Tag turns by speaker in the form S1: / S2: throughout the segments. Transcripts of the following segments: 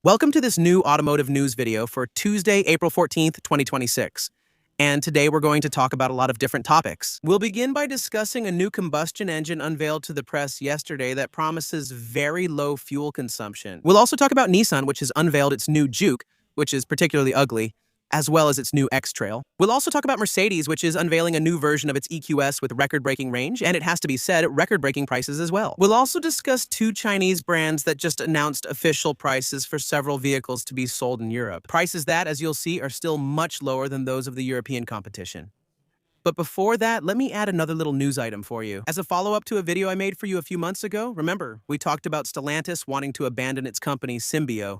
S1: Welcome to this new automotive news video for Tuesday, April 14th, 2026. And today we're going to talk about a lot of different topics. We'll begin by discussing a new combustion engine unveiled to the press yesterday that promises very low fuel consumption. We'll also talk about Nissan, which has unveiled its new Juke, which is particularly ugly, as well as its new X-Trail. We'll also talk about Mercedes, which is unveiling a new version of its EQS with record-breaking range, and it has to be said, record-breaking prices as well. We'll also discuss two Chinese brands that just announced official prices for several vehicles to be sold in Europe. Prices that, as you'll see, are still much lower than those of the European competition. But before that, let me add another little news item for you. As a follow-up to a video I made for you a few months ago, remember, we talked about Stellantis wanting to abandon its company, Symbio,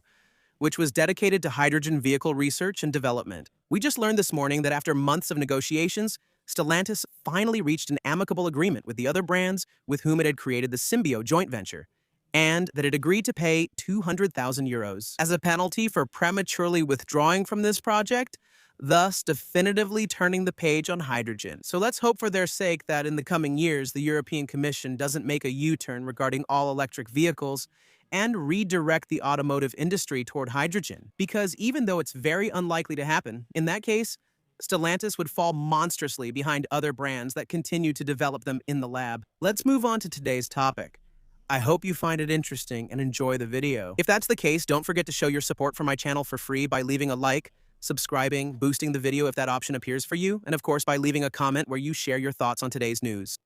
S1: which was dedicated to hydrogen vehicle research and development. We just learned this morning that after months of negotiations, Stellantis finally reached an amicable agreement with the other brands with whom it had created the Symbio joint venture, and that it agreed to pay 200,000 euros as a penalty for prematurely withdrawing from this project, thus definitively turning the page on hydrogen. So let's hope for their sake that in the coming years, the European Commission doesn't make a U-turn regarding all-electric vehicles and redirect the automotive industry toward hydrogen. Because even though it's very unlikely to happen, in that case, Stellantis would fall monstrously behind other brands that continue to develop them in the lab. Let's move on to today's topic. I hope you find it interesting and enjoy the video. If that's the case, don't forget to show your support for my channel for free by leaving a like, subscribing, boosting the video if that option appears for you, and of course by leaving a comment where you share your thoughts on today's news.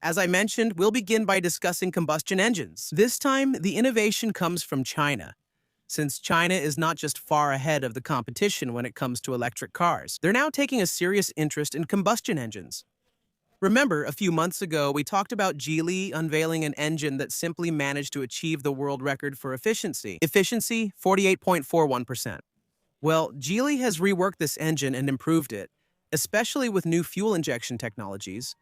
S1: As I mentioned, we'll begin by discussing combustion engines. This time, the innovation comes from China, since China is not just far ahead of the competition when it comes to electric cars. They're now taking a serious interest in combustion engines. Remember, a few months ago, we talked about Geely unveiling an engine that simply managed to achieve the world record for efficiency. Efficiency, 48.41%. Well, Geely has reworked this engine and improved it, especially with new fuel injection technologies.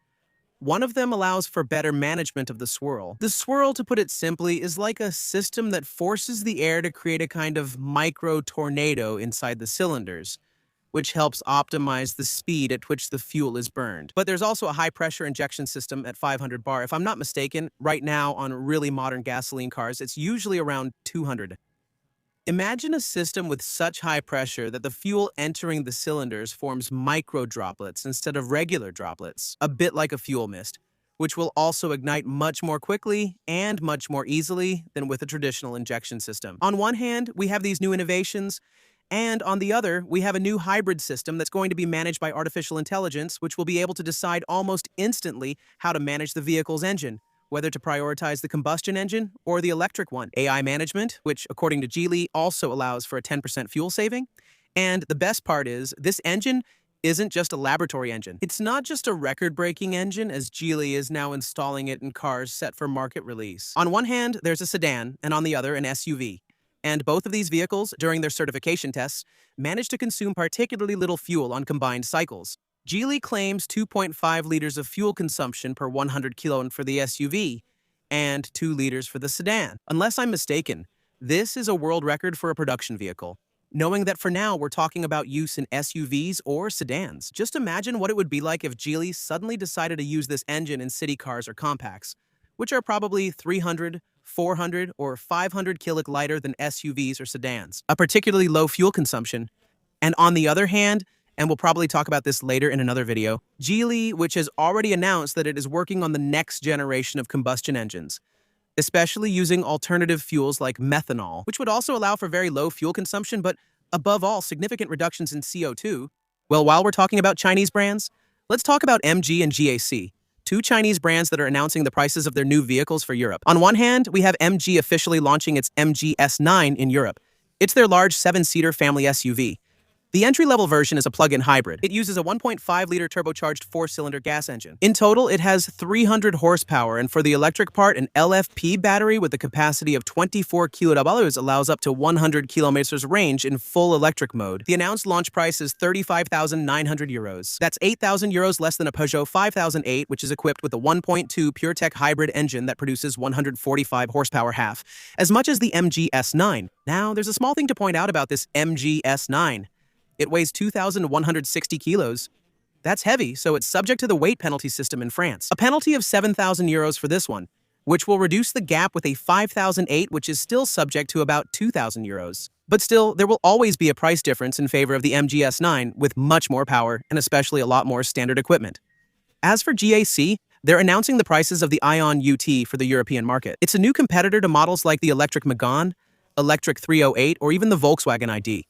S1: One of them allows for better management of the swirl. The swirl, to put it simply, is like a system that forces the air to create a kind of micro-tornado inside the cylinders, which helps optimize the speed at which the fuel is burned. But there's also a high-pressure injection system at 500 bar. If I'm not mistaken, right now on really modern gasoline cars, it's usually around 200. Imagine a system with such high pressure that the fuel entering the cylinders forms micro droplets instead of regular droplets, a bit like a fuel mist, which will also ignite much more quickly and much more easily than with a traditional injection system. On one hand, we have these new innovations, and on the other, we have a new hybrid system that's going to be managed by artificial intelligence, which will be able to decide almost instantly how to manage the vehicle's engine, whether to prioritize the combustion engine or the electric one. AI management, which according to Geely also allows for a 10% fuel saving. And the best part is, this engine isn't just a laboratory engine. It's not just a record-breaking engine, as Geely is now installing it in cars set for market release. On one hand, there's a sedan, and on the other, an SUV. And both of these vehicles, during their certification tests, managed to consume particularly little fuel on combined cycles. Geely claims 2.5 liters of fuel consumption per 100 kilo for the SUV and 2 liters for the sedan. Unless I'm mistaken, this is a world record for a production vehicle, knowing that for now we're talking about use in SUVs or sedans. Just imagine what it would be like if Geely suddenly decided to use this engine in city cars or compacts, which are probably 300, 400, or 500 kilo lighter than SUVs or sedans, a particularly low fuel consumption. And on the other hand, and we'll probably talk about this later in another video, Geely, which has already announced that it is working on the next generation of combustion engines, especially using alternative fuels like methanol, which would also allow for very low fuel consumption, but above all, significant reductions in CO2. Well, while we're talking about Chinese brands, let's talk about MG and GAC, two Chinese brands that are announcing the prices of their new vehicles for Europe. On one hand, we have MG officially launching its MG S9 in Europe. It's their large 7-seater family SUV. The entry-level version is a plug-in hybrid. It uses a 1.5-liter turbocharged 4-cylinder gas engine. In total, it has 300 horsepower, and for the electric part, an LFP battery with a capacity of 24 kWh allows up to 100 kilometers range in full electric mode. The announced launch price is 35,900 euros. That's 8,000 euros less than a Peugeot 5008, which is equipped with a 1.2 PureTech hybrid engine that produces 145 horsepower half, as much as the MG S9. Now, there's a small thing to point out about this MG S9. It weighs 2,160 kilos. That's heavy, so it's subject to the weight penalty system in France. A penalty of 7,000 euros for this one, which will reduce the gap with a 5008, which is still subject to about 2,000 euros. But still, there will always be a price difference in favor of the MGS9 with much more power and especially a lot more standard equipment. As for GAC, they're announcing the prices of the Ion UT for the European market. It's a new competitor to models like the electric Megane, electric 308, or even the Volkswagen ID.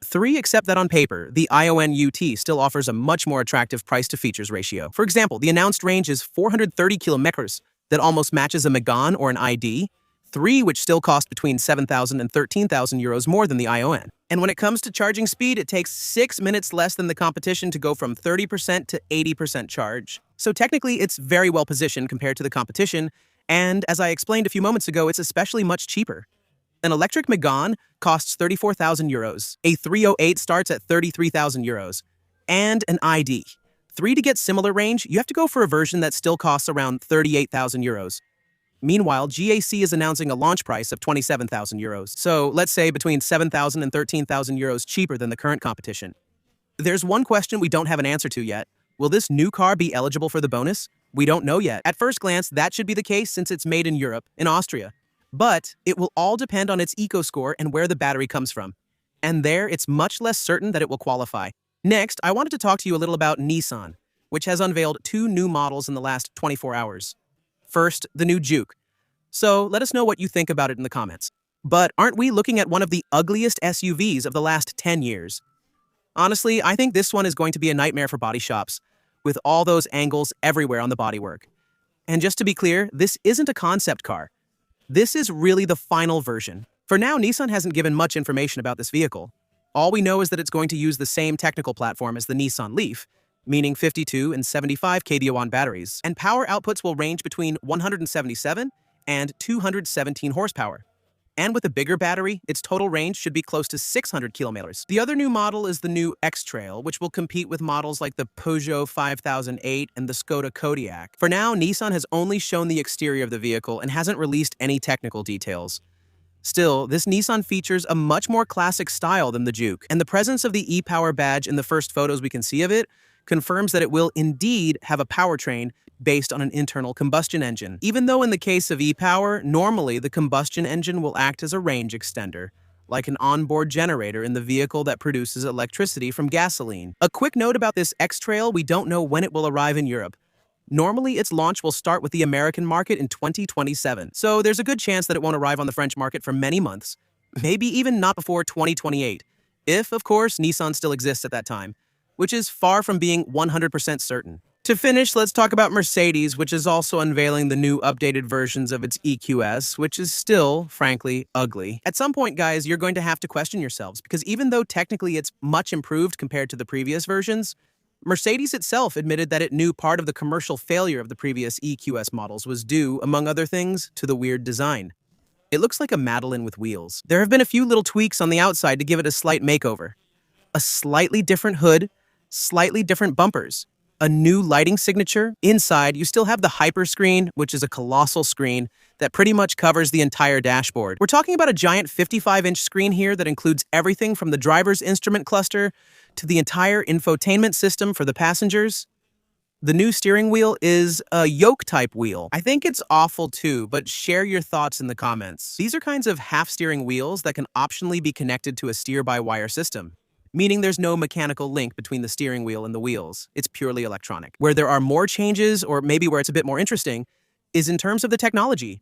S1: 3, except that on paper, the Ion UT still offers a much more attractive price-to-features ratio. For example, the announced range is 430 kilometers, that almost matches a Megane or an ID, 3, which still cost between 7,000 and 13,000 euros more than the Ion. And when it comes to charging speed, it takes 6 minutes less than the competition to go from 30% to 80% charge. So technically, it's very well positioned compared to the competition, and as I explained a few moments ago, it's especially much cheaper. An electric Megane costs 34,000 euros, a 308 starts at 33,000 euros, and an ID. 3, to get similar range, you have to go for a version that still costs around 38,000 euros. Meanwhile, GAC is announcing a launch price of 27,000 euros, so let's say between 7,000 and 13,000 euros cheaper than the current competition. There's one question we don't have an answer to yet. Will this new car be eligible for the bonus? We don't know yet. At first glance, that should be the case since it's made in Europe, in Austria. But it will all depend on its eco score and where the battery comes from. And there, it's much less certain that it will qualify. Next, I wanted to talk to you a little about Nissan, which has unveiled 2 new models in the last 24 hours. First, the new Juke. So let us know what you think about it in the comments. But aren't we looking at one of the ugliest SUVs of the last 10 years? Honestly, I think this one is going to be a nightmare for body shops, with all those angles everywhere on the bodywork. And just to be clear, this isn't a concept car. This is really the final version. For now, Nissan hasn't given much information about this vehicle. All we know is that it's going to use the same technical platform as the Nissan Leaf, meaning 52 and 75 kWh batteries, and power outputs will range between 177 and 217 horsepower. And with a bigger battery, its total range should be close to 600 kilometers. The other new model is the new X-Trail, which will compete with models like the Peugeot 5008 and the Skoda Kodiaq. For now, Nissan has only shown the exterior of the vehicle and hasn't released any technical details. Still, this Nissan features a much more classic style than the Juke, and the presence of the e-Power badge in the first photos we can see of it confirms that it will indeed have a powertrain based on an internal combustion engine. Even though in the case of e-Power, normally the combustion engine will act as a range extender, like an onboard generator in the vehicle that produces electricity from gasoline. A quick note about this X-Trail, we don't know when it will arrive in Europe. Normally, its launch will start with the American market in 2027, so there's a good chance that it won't arrive on the French market for many months, maybe even not before 2028, if, of course, Nissan still exists at that time, which is far from being 100% certain. To finish, let's talk about Mercedes, which is also unveiling the new updated versions of its EQS, which is still, frankly, ugly. At some point, guys, you're going to have to question yourselves, because even though technically it's much improved compared to the previous versions, Mercedes itself admitted that it knew part of the commercial failure of the previous EQS models was due, among other things, to the weird design. It looks like a Madeleine with wheels. There have been a few little tweaks on the outside to give it a slight makeover. A slightly different hood, slightly different bumpers, a new lighting signature. Inside, you still have the Hyperscreen, which is a colossal screen that pretty much covers the entire dashboard. We're talking about a giant 55-inch screen here that includes everything from the driver's instrument cluster to the entire infotainment system for the passengers. The new steering wheel is a yoke-type wheel. I think it's awful too, but share your thoughts in the comments. These are kinds of half-steering wheels that can optionally be connected to a steer-by-wire system, meaning there's no mechanical link between the steering wheel and the wheels. It's purely electronic. Where there are more changes, or maybe where it's a bit more interesting, is in terms of the technology.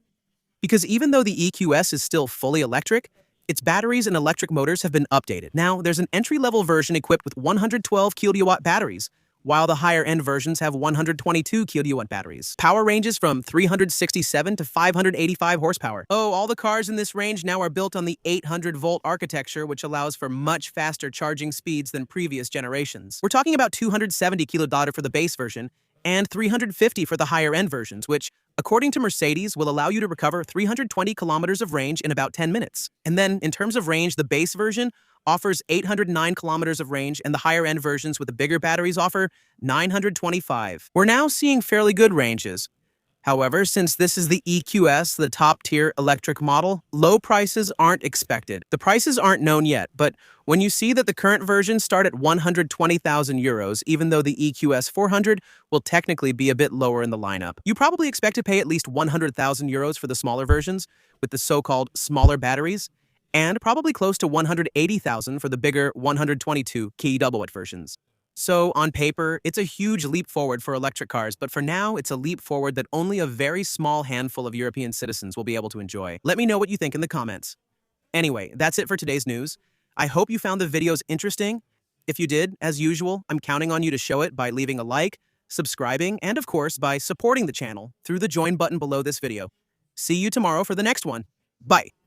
S1: Because even though the EQS is still fully electric, its batteries and electric motors have been updated. Now, there's an entry-level version equipped with 112 kilowatt batteries, while the higher-end versions have 122 kilowatt batteries. Power ranges from 367 to 585 horsepower. Oh, all the cars in this range now are built on the 800-volt architecture, which allows for much faster charging speeds than previous generations. We're talking about 270 kWh for the base version, and 350 for the higher-end versions, which, according to Mercedes, will allow you to recover 320 kilometers of range in about 10 minutes. And then, in terms of range, the base version offers 809 kilometers of range, and the higher-end versions with the bigger batteries offer 925. We're now seeing fairly good ranges. However, since this is the EQS, the top-tier electric model, low prices aren't expected. The prices aren't known yet, but when you see that the current versions start at 120,000 euros, even though the EQS 400 will technically be a bit lower in the lineup, you probably expect to pay at least 100,000 euros for the smaller versions with the so-called smaller batteries. and probably close to 180,000 for the bigger 122 kW versions. So, on paper, it's a huge leap forward for electric cars, but for now, it's a leap forward that only a very small handful of European citizens will be able to enjoy. Let me know what you think in the comments. Anyway, that's it for today's news. I hope you found the videos interesting. If you did, as usual, I'm counting on you to show it by leaving a like, subscribing, and of course, by supporting the channel through the join button below this video. See you tomorrow for the next one. Bye!